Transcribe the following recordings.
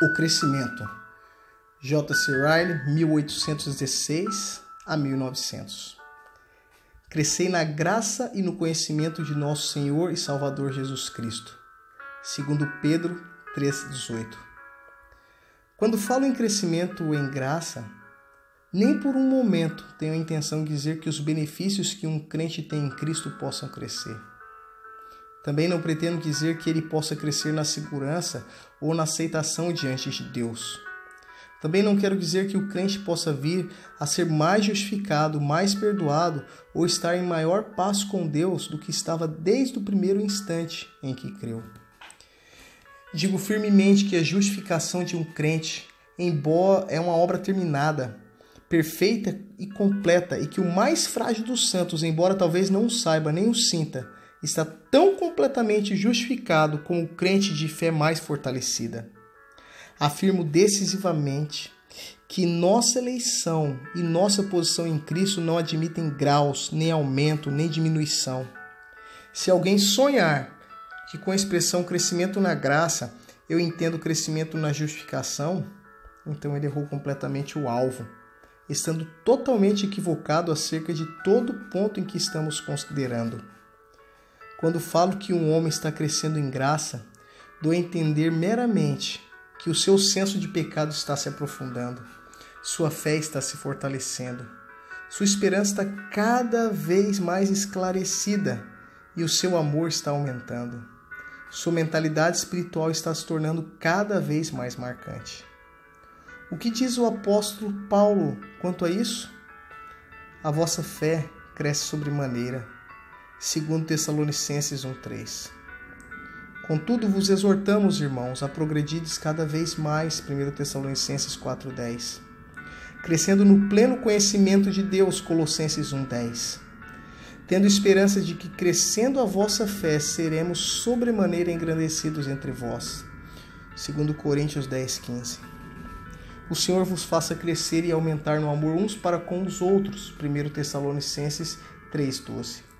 O Crescimento. J.C. Ryle, 1816 a 1900. Crescei na graça e no conhecimento de nosso Senhor e Salvador Jesus Cristo. Segundo Pedro 3,18. Quando falo em crescimento ou em graça, nem por um momento tenho a intenção de dizer que os benefícios que um crente tem em Cristo possam crescer. Também não pretendo dizer que ele possa crescer na segurança ou na aceitação diante de Deus. Também não quero dizer que o crente possa vir a ser mais justificado, mais perdoado ou estar em maior paz com Deus do que estava desde o primeiro instante em que creu. Digo firmemente que a justificação de um crente é uma obra terminada, perfeita e completa, e que o mais frágil dos santos, embora talvez não o saiba nem o sinta, está tão completamente justificado como o crente de fé mais fortalecida. Afirmo decisivamente que nossa eleição e nossa posição em Cristo não admitem graus, nem aumento, nem diminuição. Se alguém sonhar que com a expressão crescimento na graça eu entendo crescimento na justificação, então ele errou completamente o alvo, estando totalmente equivocado acerca de todo o ponto em que estamos considerando. Quando falo que um homem está crescendo em graça, dou a entender meramente que o seu senso de pecado está se aprofundando, sua fé está se fortalecendo, sua esperança está cada vez mais esclarecida e o seu amor está aumentando. Sua mentalidade espiritual está se tornando cada vez mais marcante. O que diz o apóstolo Paulo quanto a isso? A vossa fé cresce sobremaneira, segundo Tessalonicenses 1,3. Contudo, vos exortamos, irmãos, a progredirdes cada vez mais, 1 Tessalonicenses 4,10. Crescendo no pleno conhecimento de Deus, Colossenses 1,10. Tendo esperança de que, crescendo a vossa fé, seremos sobremaneira engrandecidos entre vós, 2 Coríntios 10,15. O Senhor vos faça crescer e aumentar no amor uns para com os outros, 1 Tessalonicenses 3,12.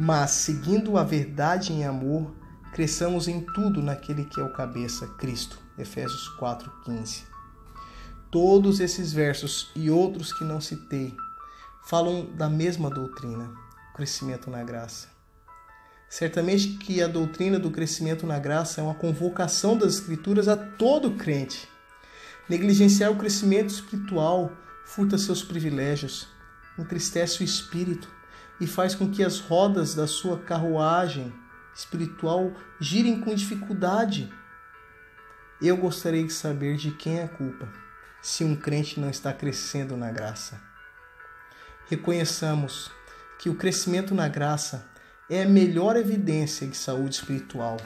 Mas, seguindo a verdade em amor, cresçamos em tudo naquele que é o cabeça, Cristo. Efésios 4,15. Todos esses versos e outros que não citei falam da mesma doutrina, o crescimento na graça. Certamente que a doutrina do crescimento na graça é uma convocação das Escrituras a todo crente. Negligenciar o crescimento espiritual furta seus privilégios, entristece o espírito e faz com que as rodas da sua carruagem espiritual girem com dificuldade. Eu gostaria de saber de quem é a culpa, se um crente não está crescendo na graça. Reconheçamos que o crescimento na graça é a melhor evidência de saúde espiritual.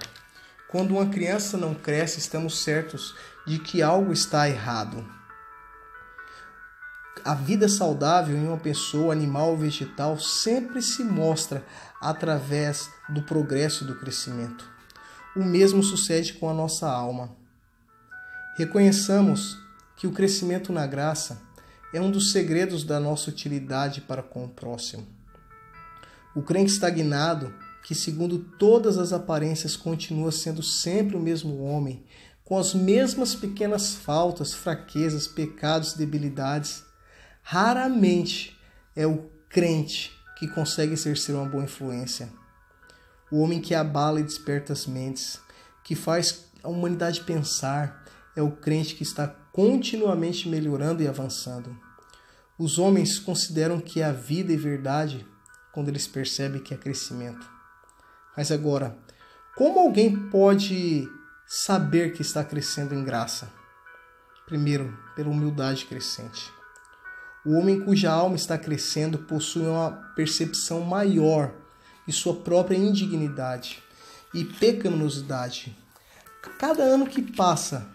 Quando uma criança não cresce, estamos certos de que algo está errado. A vida saudável em uma pessoa, animal ou vegetal, sempre se mostra através do progresso e do crescimento. O mesmo sucede com a nossa alma. Reconheçamos que o crescimento na graça é um dos segredos da nossa utilidade para com o próximo. O crente estagnado, que segundo todas as aparências continua sendo sempre o mesmo homem, com as mesmas pequenas faltas, fraquezas, pecados, debilidades, raramente é o crente que consegue exercer uma boa influência. O homem que abala e desperta as mentes, que faz a humanidade pensar, é o crente que está continuamente melhorando e avançando. Os homens consideram que é a vida e verdade quando eles percebem que é crescimento. Mas agora, como alguém pode saber que está crescendo em graça? Primeiro, pela humildade crescente. O homem cuja alma está crescendo possui uma percepção maior de sua própria indignidade e pecaminosidade. Cada ano que passa,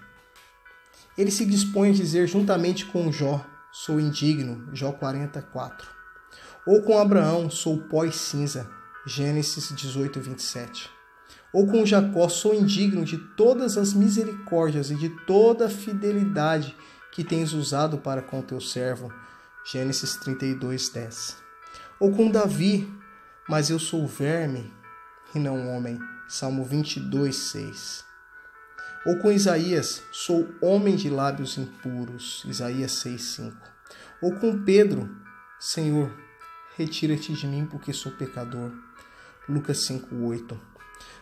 ele se dispõe a dizer juntamente com Jó, sou indigno, Jó 44. Ou com Abraão, sou pó e cinza, Gênesis 18, 27. Ou com Jacó, sou indigno de todas as misericórdias e de toda a fidelidade que tens usado para com teu servo, Gênesis 32, 10. Ou com Davi, mas eu sou verme e não homem, Salmo 22, 6. Ou com Isaías, sou homem de lábios impuros, Isaías 6:5. Ou com Pedro, Senhor, retira-te de mim porque sou pecador, Lucas 5:8.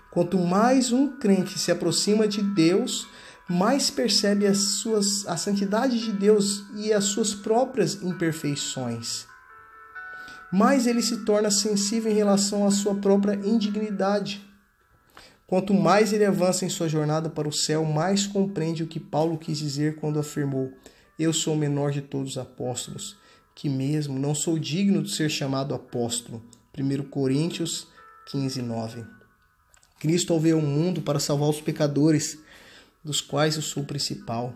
Quanto mais um crente se aproxima de Deus, mais percebe a santidade de Deus e as suas próprias imperfeições. Mais ele se torna sensível em relação à sua própria indignidade. Quanto mais ele avança em sua jornada para o céu, mais compreende o que Paulo quis dizer quando afirmou: eu sou o menor de todos os apóstolos, que mesmo não sou digno de ser chamado apóstolo. 1 Coríntios 15:9. Cristo veio ao mundo para salvar os pecadores, dos quais eu sou o principal.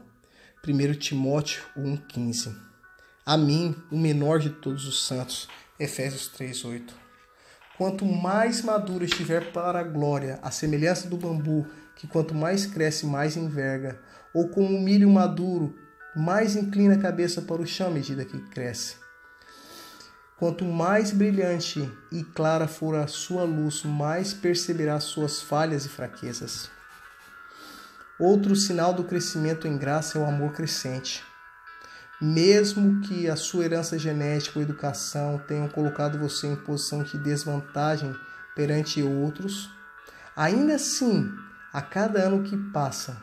1 Timóteo 1:15. A mim, o menor de todos os santos. Efésios 3:8. Quanto mais maduro estiver para a glória, a semelhança do bambu, que quanto mais cresce, mais enverga, ou como o milho maduro, mais inclina a cabeça para o chão à medida que cresce. Quanto mais brilhante e clara for a sua luz, mais perceberá suas falhas e fraquezas. Outro sinal do crescimento em graça é o amor crescente. Mesmo que a sua herança genética ou educação tenham colocado você em posição de desvantagem perante outros, ainda assim, a cada ano que passa,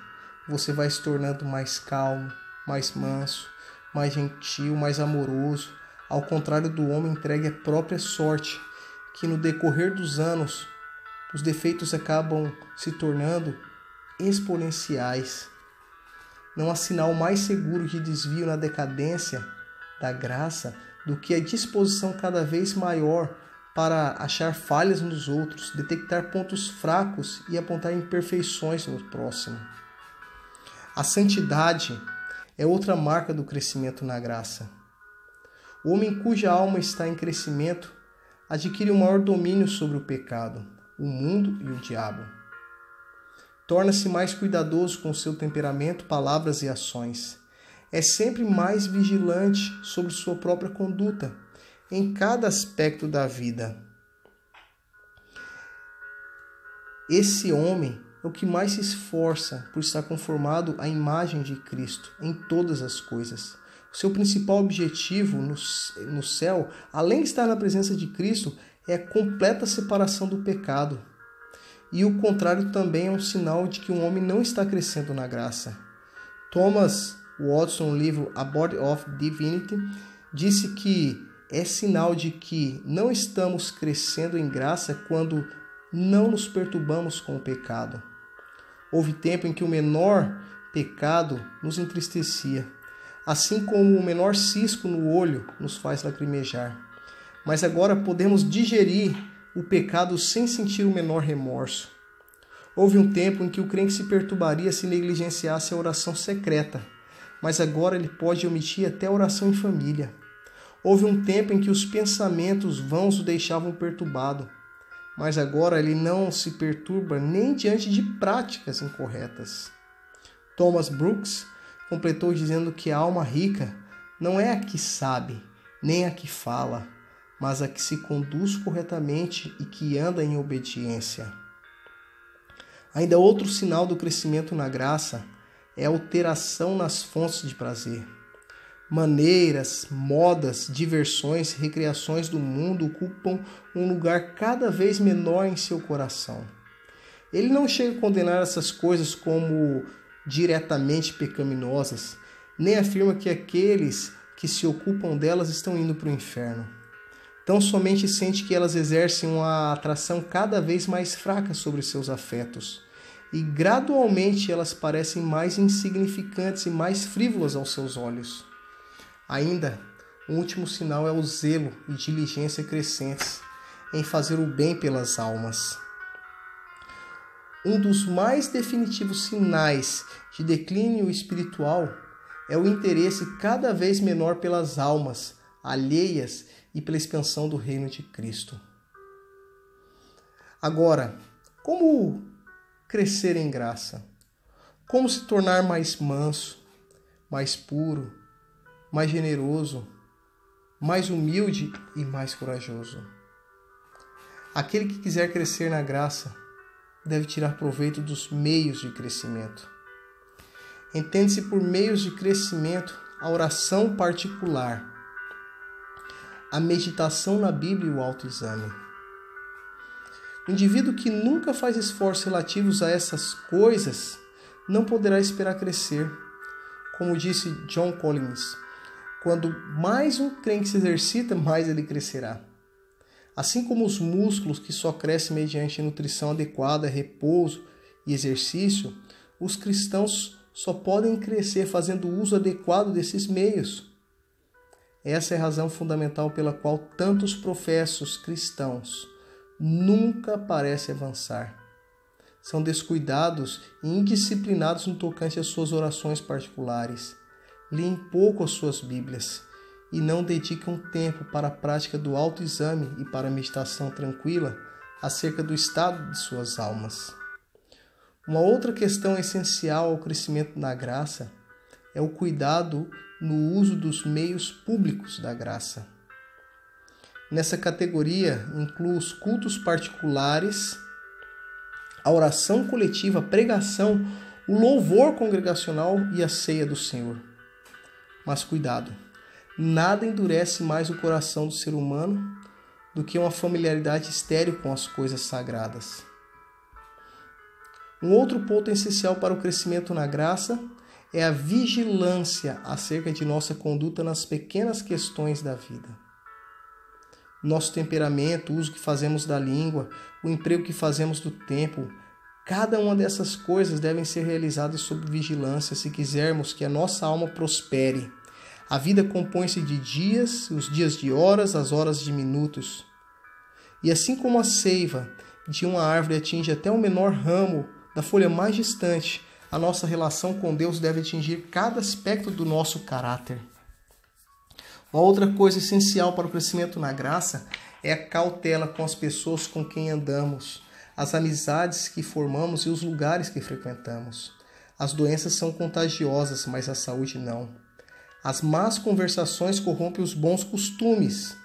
você vai se tornando mais calmo, mais manso, mais gentil, mais amoroso, ao contrário do homem entregue à própria sorte, que no decorrer dos anos, os defeitos acabam se tornando exponenciais. Não há sinal mais seguro de desvio na decadência da graça do que a disposição cada vez maior para achar falhas nos outros, detectar pontos fracos e apontar imperfeições no próximo. A santidade é outra marca do crescimento na graça. O homem cuja alma está em crescimento adquire um maior domínio sobre o pecado, o mundo e o diabo. Torna-se mais cuidadoso com seu temperamento, palavras e ações. É sempre mais vigilante sobre sua própria conduta, em cada aspecto da vida. Esse homem é o que mais se esforça por estar conformado à imagem de Cristo em todas as coisas. O seu principal objetivo no céu, além de estar na presença de Cristo, é a completa separação do pecado. E o contrário também é um sinal de que um homem não está crescendo na graça. Thomas Watson, no livro A Body of Divinity, disse que é sinal de que não estamos crescendo em graça quando não nos perturbamos com o pecado. Houve tempo em que o menor pecado nos entristecia, assim como o menor cisco no olho nos faz lacrimejar. Mas agora podemos digerir o pecado sem sentir o menor remorso. Houve um tempo em que o crente se perturbaria se negligenciasse a oração secreta, mas agora ele pode omitir até a oração em família. Houve um tempo em que os pensamentos vãos o deixavam perturbado, mas agora ele não se perturba nem diante de práticas incorretas. Thomas Brooks completou dizendo que a alma rica não é a que sabe, nem a que fala, mas a que se conduz corretamente e que anda em obediência. Ainda outro sinal do crescimento na graça é a alteração nas fontes de prazer. Maneiras, modas, diversões, recreações do mundo ocupam um lugar cada vez menor em seu coração. Ele não chega a condenar essas coisas como diretamente pecaminosas, nem afirma que aqueles que se ocupam delas estão indo para o inferno. Tão somente sente que elas exercem uma atração cada vez mais fraca sobre seus afetos, e gradualmente elas parecem mais insignificantes e mais frívolas aos seus olhos. Ainda, o último sinal é o zelo e diligência crescentes em fazer o bem pelas almas. Um dos mais definitivos sinais de declínio espiritual é o interesse cada vez menor pelas almas alheias e pela expansão do reino de Cristo. Agora, como crescer em graça? Como se tornar mais manso, mais puro, mais generoso, mais humilde e mais corajoso? Aquele que quiser crescer na graça deve tirar proveito dos meios de crescimento. Entende-se por meios de crescimento a oração particular, a meditação na Bíblia e o autoexame. O indivíduo que nunca faz esforços relativos a essas coisas não poderá esperar crescer. Como disse John Collins, quando mais um crente se exercita, mais ele crescerá. Assim como os músculos que só crescem mediante nutrição adequada, repouso e exercício, os cristãos só podem crescer fazendo uso adequado desses meios. Essa é a razão fundamental pela qual tantos professos cristãos nunca parecem avançar. São descuidados e indisciplinados no tocante às suas orações particulares. Leem pouco as suas Bíblias e não dedicam tempo para a prática do autoexame e para a meditação tranquila acerca do estado de suas almas. Uma outra questão essencial ao crescimento na graça é o cuidado no uso dos meios públicos da graça. Nessa categoria inclui os cultos particulares, a oração coletiva, a pregação, o louvor congregacional e a ceia do Senhor. Mas cuidado, nada endurece mais o coração do ser humano do que uma familiaridade estéril com as coisas sagradas. Um outro ponto essencial para o crescimento na graça é a vigilância acerca de nossa conduta nas pequenas questões da vida. Nosso temperamento, o uso que fazemos da língua, o emprego que fazemos do tempo, cada uma dessas coisas devem ser realizadas sob vigilância se quisermos que a nossa alma prospere. A vida compõe-se de dias, os dias de horas, as horas de minutos. E assim como a seiva de uma árvore atinge até o menor ramo da folha mais distante, a nossa relação com Deus deve atingir cada aspecto do nosso caráter. Uma outra coisa essencial para o crescimento na graça é a cautela com as pessoas com quem andamos, as amizades que formamos e os lugares que frequentamos. As doenças são contagiosas, mas a saúde não. As más conversações corrompem os bons costumes.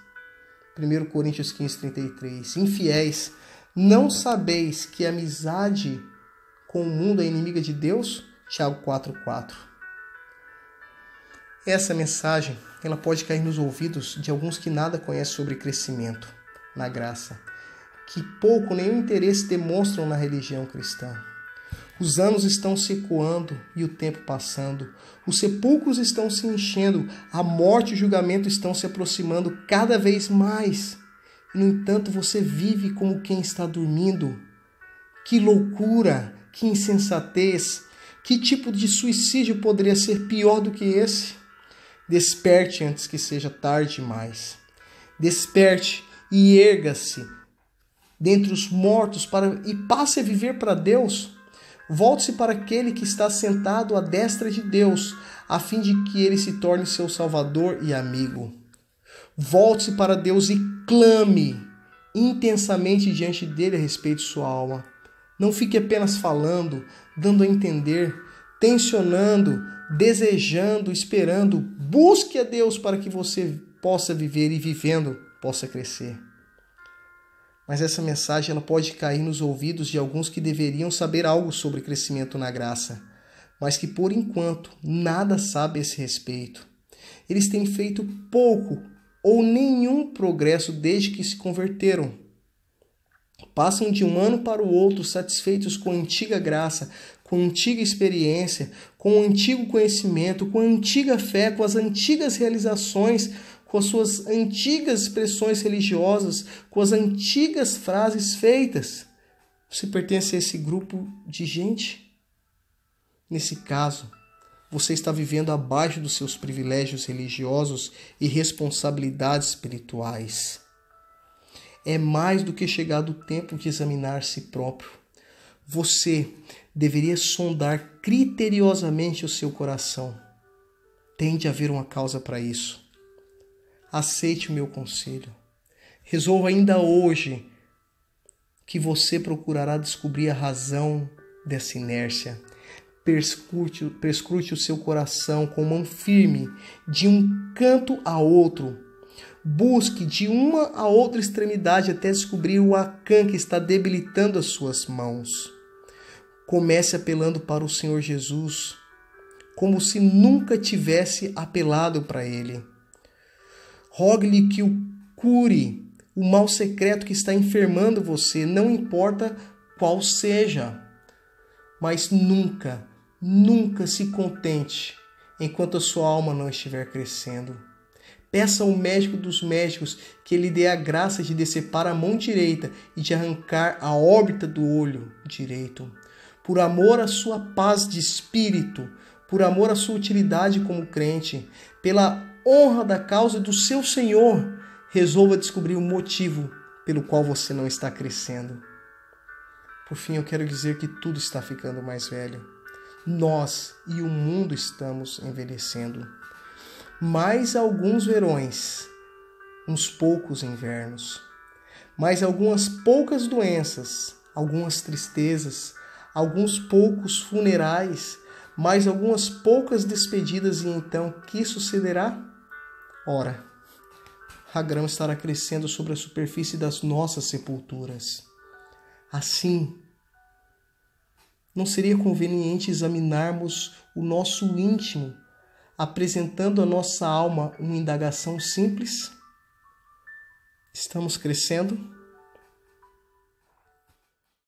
1 Coríntios 15:33. Infiéis, não sabeis que a amizade com o mundo é inimiga de Deus? Tiago 4:4. Essa mensagem ela pode cair nos ouvidos de alguns que nada conhecem sobre crescimento na graça, que pouco nenhum interesse demonstram na religião cristã. Os anos estão se ecoando e o tempo passando. Os sepulcros estão se enchendo. A morte e o julgamento estão se aproximando cada vez mais. E, no entanto, você vive como quem está dormindo. Que loucura! Que insensatez! Que tipo de suicídio poderia ser pior do que esse? Desperte antes que seja tarde demais. Desperte e erga-se dentre os mortos e passe a viver para Deus. Volte-se para aquele que está sentado à destra de Deus, a fim de que ele se torne seu Salvador e amigo. Volte-se para Deus e clame intensamente diante dele a respeito de sua alma. Não fique apenas falando, dando a entender, tensionando, desejando, esperando. Busque a Deus para que você possa viver e, vivendo, possa crescer. Mas essa mensagem ela pode cair nos ouvidos de alguns que deveriam saber algo sobre crescimento na graça, mas que, por enquanto, nada sabem a esse respeito. Eles têm feito pouco ou nenhum progresso desde que se converteram. Passam de um ano para o outro satisfeitos com a antiga graça, com a antiga experiência, com o antigo conhecimento, com a antiga fé, com as antigas realizações, com as suas antigas expressões religiosas, com as antigas frases feitas. Você pertence a esse grupo de gente? Nesse caso, você está vivendo abaixo dos seus privilégios religiosos e responsabilidades espirituais. É mais do que chegado o tempo de examinar si próprio. Você deveria sondar criteriosamente o seu coração. Tem de haver uma causa para isso. Aceite o meu conselho. Resolva ainda hoje que você procurará descobrir a razão dessa inércia. Perscrute o seu coração com mão firme, de um canto a outro. Busque de uma a outra extremidade até descobrir o acã que está debilitando as suas mãos. Comece apelando para o Senhor Jesus, como se nunca tivesse apelado para ele. Rogue-lhe que o cure o mal secreto que está enfermando você, não importa qual seja. Mas nunca, nunca se contente enquanto a sua alma não estiver crescendo. Peça ao médico dos médicos que lhe dê a graça de decepar a mão direita e de arrancar a órbita do olho direito. Por amor à sua paz de espírito, por amor à sua utilidade como crente, pela honra da causa do seu Senhor, resolva descobrir o motivo pelo qual você não está crescendo. Por fim, eu quero dizer que tudo está ficando mais velho. Nós e o mundo estamos envelhecendo. Mais alguns verões, uns poucos invernos, mais algumas poucas doenças, algumas tristezas, alguns poucos funerais, mais algumas poucas despedidas, e então que sucederá? Ora, a grama estará crescendo sobre a superfície das nossas sepulturas. Assim, não seria conveniente examinarmos o nosso íntimo, apresentando à nossa alma uma indagação simples? Estamos crescendo?